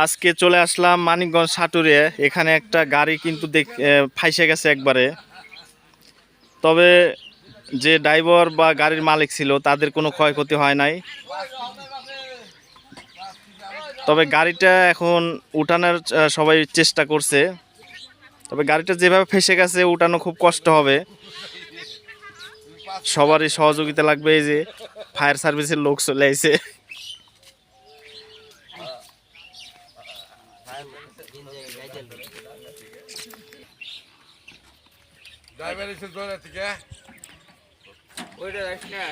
আজকে চলে আসলাম মানিকগঞ্জ সাটুরে। এখানে একটা গাড়ি কিন্তু ফাইসে গেছে একবারে। তবে যে ড্রাইভার বা গাড়ির মালিক ছিল তাদের কোনো ক্ষয়ক্ষতি হয় নাই। তবে গাড়িটা এখন উঠানোর সবাই চেষ্টা করছে। তবে গাড়িটা যেভাবে ফেসে গেছে উঠানো খুব কষ্ট হবে। সবারই সহযোগিতা লাগবে। এই যে ফায়ার সার্ভিসের লোক চলে আইছে। ড্রাইভার এসে ধরে থেকে ওইটা দেখ না